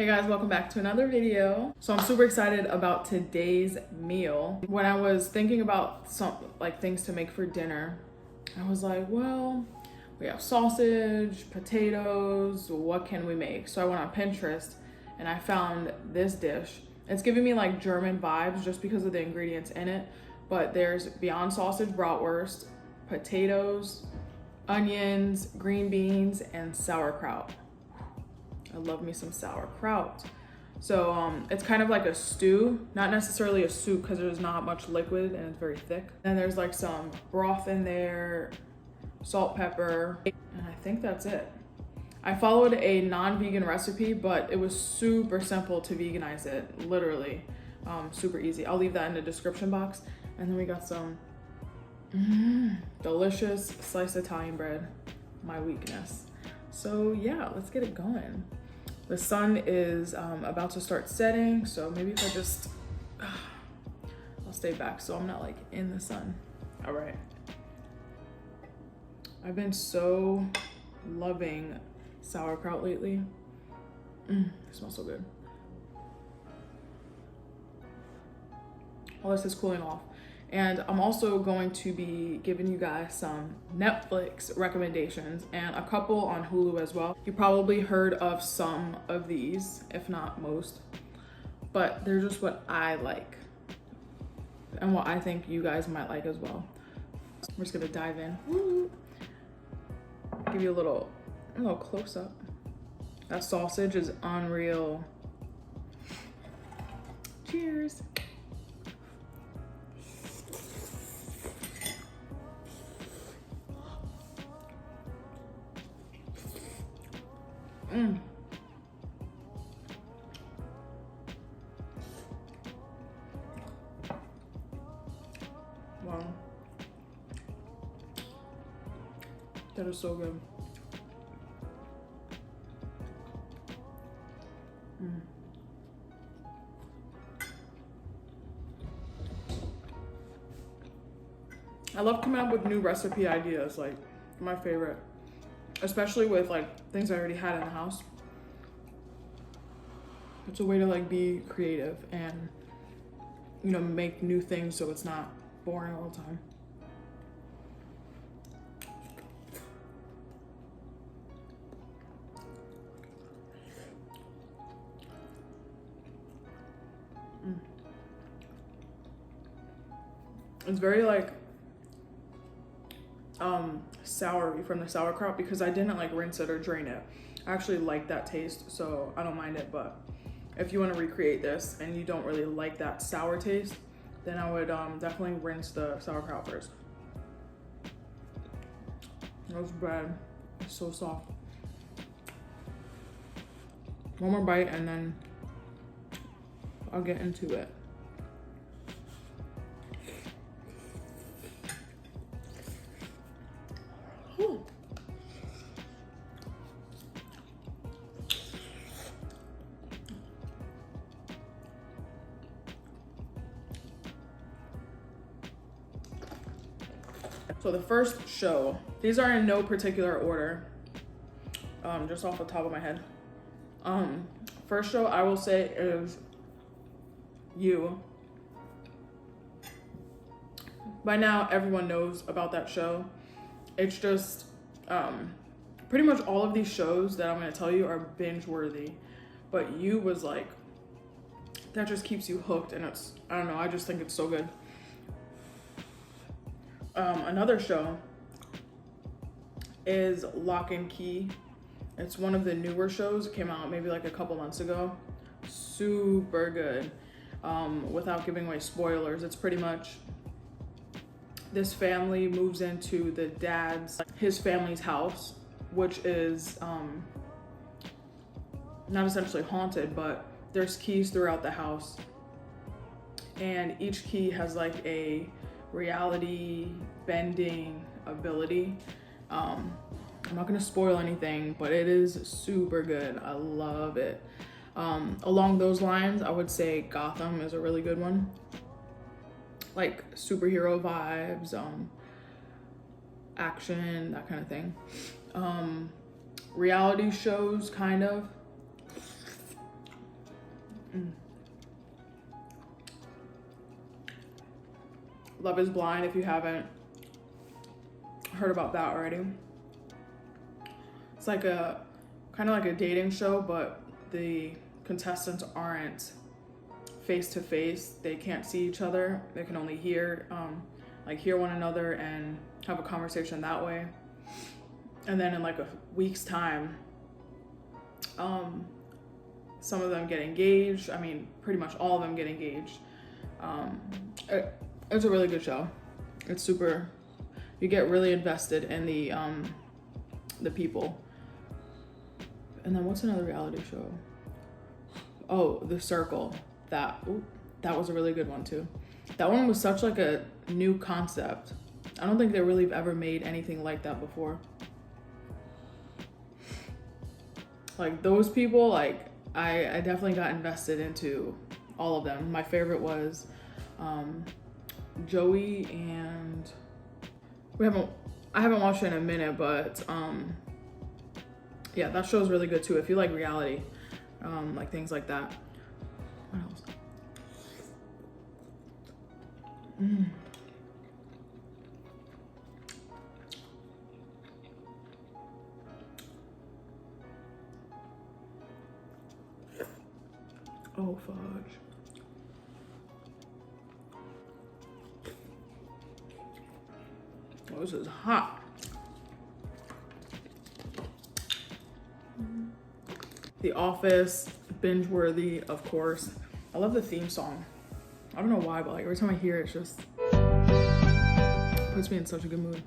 Hey guys, welcome back to another video. So I'm super excited about today's meal. When I was thinking about some things to make for dinner, I was like, well, we have sausage, potatoes, what can we make? So I went on Pinterest and I found this dish. It's giving me like German vibes just because of the ingredients in it, but there's Beyond sausage bratwurst, potatoes, onions, green beans, and sauerkraut. I love me some sauerkraut. So it's kind of like a stew, not necessarily a soup because there's not much liquid and it's very thick. And there's like some broth in there, salt, pepper, and I think that's it. I followed a non-vegan recipe, but it was super simple to veganize it, literally. Super easy. I'll leave that in the description box. And then we got some delicious sliced Italian bread, my weakness. So yeah, let's get it going. The sun is about to start setting, so maybe if I just, I'll stay back so I'm not like in the sun. All right. I've been so loving sauerkraut lately. It smells so good. All this is cooling off. And I'm also going to be giving you guys some Netflix recommendations and a couple on Hulu as well. You probably heard of some of these, if not most, but they're just what I like and what I think you guys might like as well. We're just gonna dive in. Woo. Give you a little close up. That sausage is unreal. Cheers. Wow. That is so good. I love coming up with new recipe ideas, like my favorite. Especially with like things I already had in the house. It's a way to like be creative and, you know, make new things so it's not boring all the time. It's very like soury from the sauerkraut because I didn't like rinse it or drain it. I actually like that taste, so I don't mind it. But if you want to recreate this and you don't really like that sour taste, then I would definitely rinse the sauerkraut first. This bread is so soft. One more bite and then I'll get into it. So the first show, these are in no particular order, just off the top of my head. First show I will say is You. By now, everyone knows about that show. It's just, pretty much all of these shows that I'm gonna tell you are binge worthy, but You was like, that just keeps you hooked and it's, I don't know, I just think it's so good. Another show is Lock and Key. It's one of the newer shows. It came out maybe like a couple months ago. Super good. Without giving away spoilers, it's pretty much this family moves into his family's house, which is not essentially haunted, but there's keys throughout the house. And each key has like a reality bending ability. I'm not gonna spoil anything, but it is super good. I love it. Along those lines, I would say Gotham is a really good one. Like superhero vibes, action, that kind of thing. Reality shows, kind of. Love is Blind, if you haven't heard about that already. It's like a kind of like a dating show, but the contestants aren't face to face. They can't see each other. They can only hear one another and have a conversation that way. And then in like a week's time, some of them get engaged. I mean, pretty much all of them get engaged. It's a really good show. It's super, you get really invested in the people. And then what's another reality show? Oh, The Circle. That was a really good one too. That one was such like a new concept. I don't think they really ever made anything like that before. Like those people, like I definitely got invested into all of them. My favorite was Joey, and I haven't watched it in a minute, but yeah, that show's really good too. If you like reality, like things like that. What else? Oh, fudge. Oh, this is hot. The Office, binge worthy, of course. I love the theme song. I don't know why, but like every time I hear it, it just puts me in such a good mood.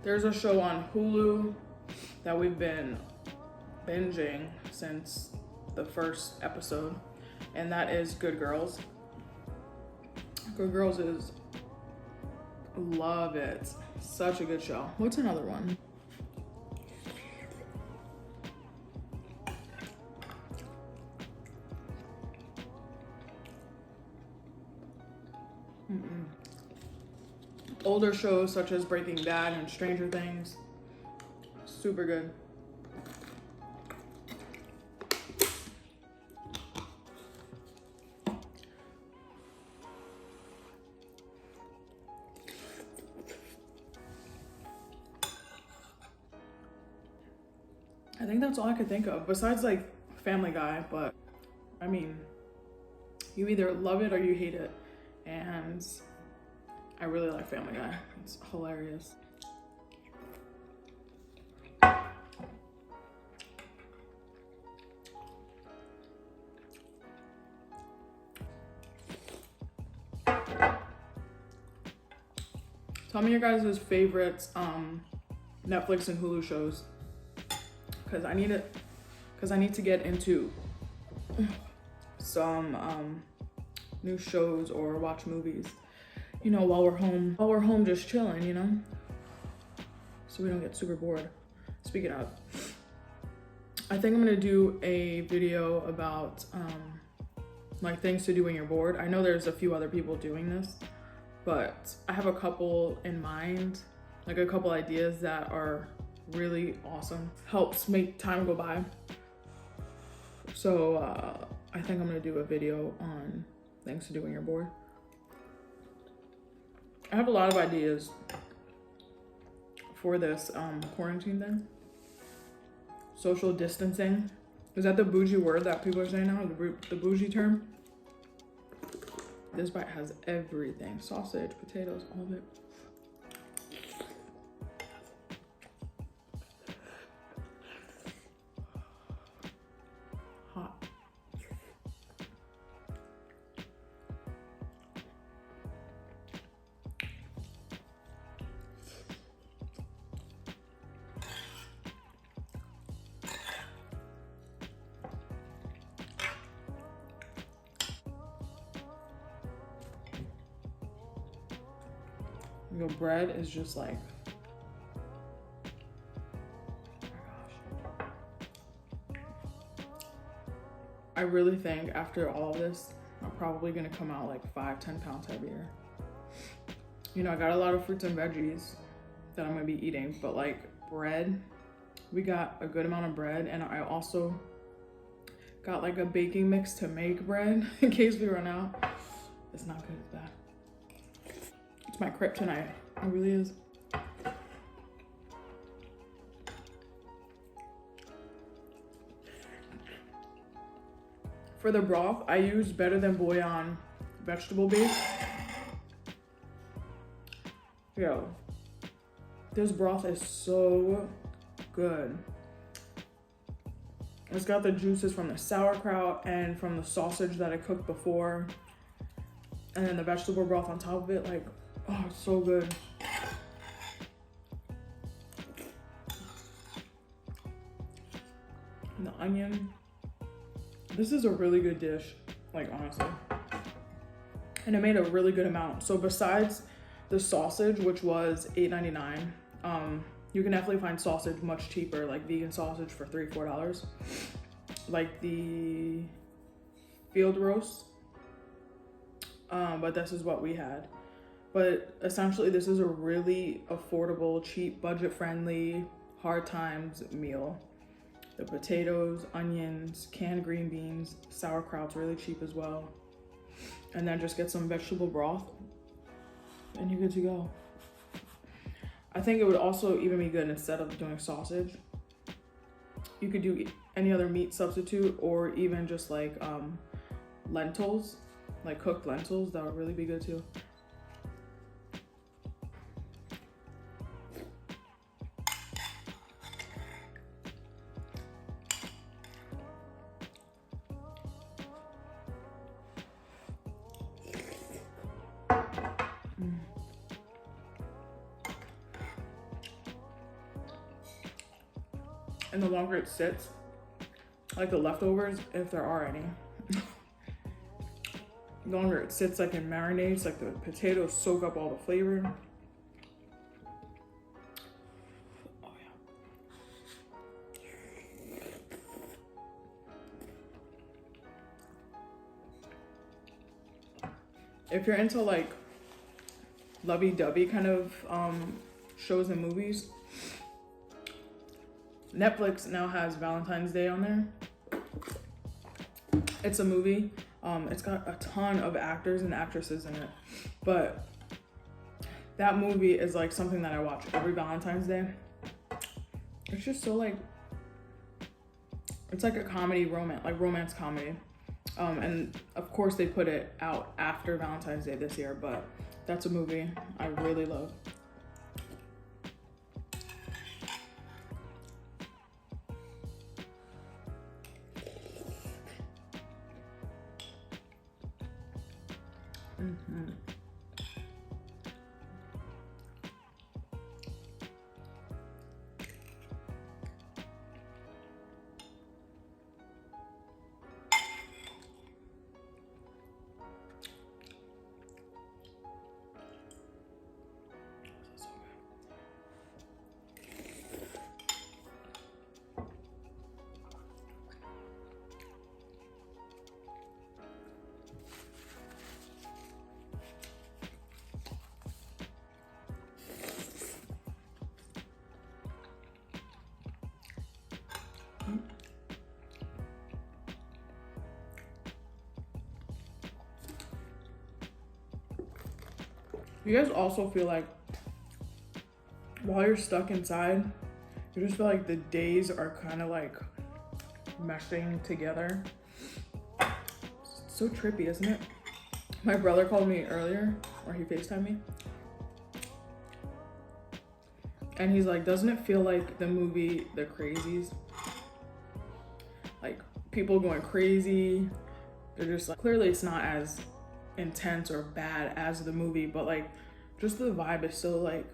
There's a show on Hulu that we've been binging since the first episode, and that is Good Girls. Good Girls is, love it. Such a good show. What's another one? Older shows such as Breaking Bad and Stranger Things. Super good. I think that's all I could think of besides like Family Guy, but I mean, you either love it or you hate it, and I really like Family Guy. It's hilarious. Tell me your guys' favorite Netflix and Hulu shows, because I need to get into some new shows or watch movies, you know, while we're home just chilling, you know, so we don't get super bored. Speaking of, I think I'm gonna do a video about like things to do when you're bored. I know there's a few other people doing this, but I have a couple in mind, like a couple ideas that are really awesome, helps make time go by. So I think I'm gonna do a video on things to do when you're bored. I have a lot of ideas for this quarantine thing. Social distancing. Is that the bougie word that people are saying now? The bougie term? This bite has everything. Sausage, potatoes, all of it. Hot. Your bread is just like, oh my gosh. I really think after all of this, I'm probably gonna come out like 5-10 pounds heavier. You know, I got a lot of fruits and veggies that I'm gonna be eating, but like bread, we got a good amount of bread, and I also got like a baking mix to make bread in case we run out. It's not good, it's bad. It's my kryptonite, it really is. For the broth, I used Better Than Bouillon vegetable base. Yo, this broth is so good. It's got the juices from the sauerkraut and from the sausage that I cooked before. And then the vegetable broth on top of it, like, oh, it's so good. And the onion. This is a really good dish, like, honestly. And I made a really good amount. So besides the sausage, which was $8.99, you can definitely find sausage much cheaper, like vegan sausage for $3-4. Like the field roast, but this is what we had. But essentially this is a really affordable, cheap, budget-friendly, hard times meal. The potatoes, onions, canned green beans, sauerkraut's really cheap as well. And then just get some vegetable broth and you're good to go. I think it would also even be good instead of doing sausage. You could do any other meat substitute, or even just like lentils, like cooked lentils. That would really be good too. And the longer it sits, like the leftovers, if there are any, the longer it sits, like in marinades, like the potatoes soak up all the flavor. Oh yeah. If you're into like lovey-dovey kind of shows and movies, Netflix now has Valentine's Day on there. It's a movie. It's got a ton of actors and actresses in it. But that movie is like something that I watch every Valentine's Day. It's just so like, it's like a comedy romance comedy. And of course they put it out after Valentine's Day this year, but that's a movie I really love. You guys also feel like while you're stuck inside, you just feel like the days are kind of like meshing together. It's so trippy, isn't it? My brother called me earlier, or he FaceTimed me. And he's like, doesn't it feel like the movie The Crazies? Like people going crazy. They're just like, clearly it's not as intense or bad as the movie, but like just the vibe is so like,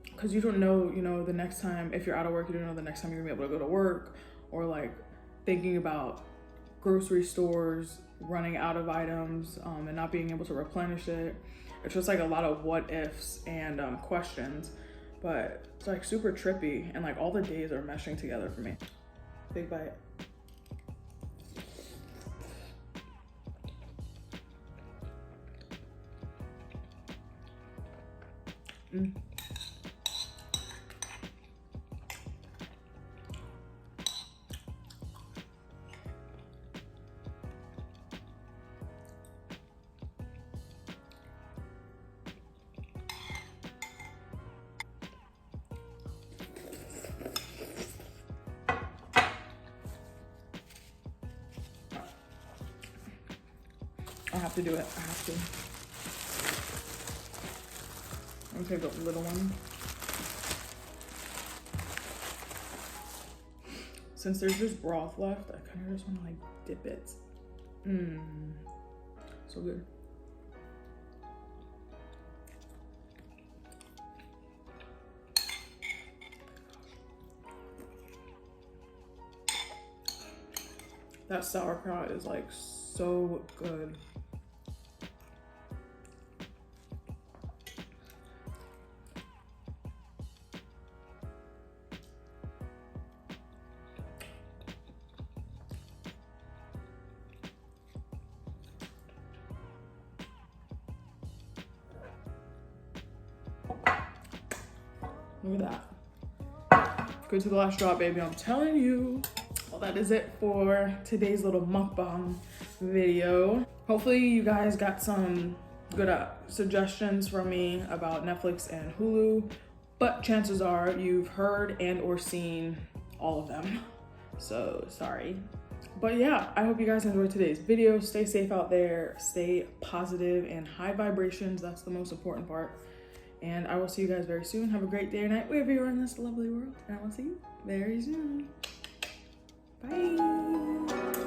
because you don't know, you know, the next time, if you're out of work, you don't know the next time you're gonna be able to go to work, or like thinking about grocery stores running out of items and not being able to replenish it. It's just like a lot of what ifs and questions, but it's like super trippy, and like all the days are meshing together for me. Big bite. I have to do it. I have to. I'm gonna take the little one. Since there's just broth left, I kind of just want to like dip it. So good. That sauerkraut is like so good. Look at that. Go to the last drop, baby, I'm telling you. Well, that is it for today's little mukbang video. Hopefully you guys got some good suggestions from me about Netflix and Hulu, but chances are you've heard and or seen all of them. So sorry. But yeah, I hope you guys enjoyed today's video. Stay safe out there, stay positive and high vibrations. That's the most important part. And I will see you guys very soon. Have a great day or night, wherever you are in this lovely world. And I will see you very soon. Bye.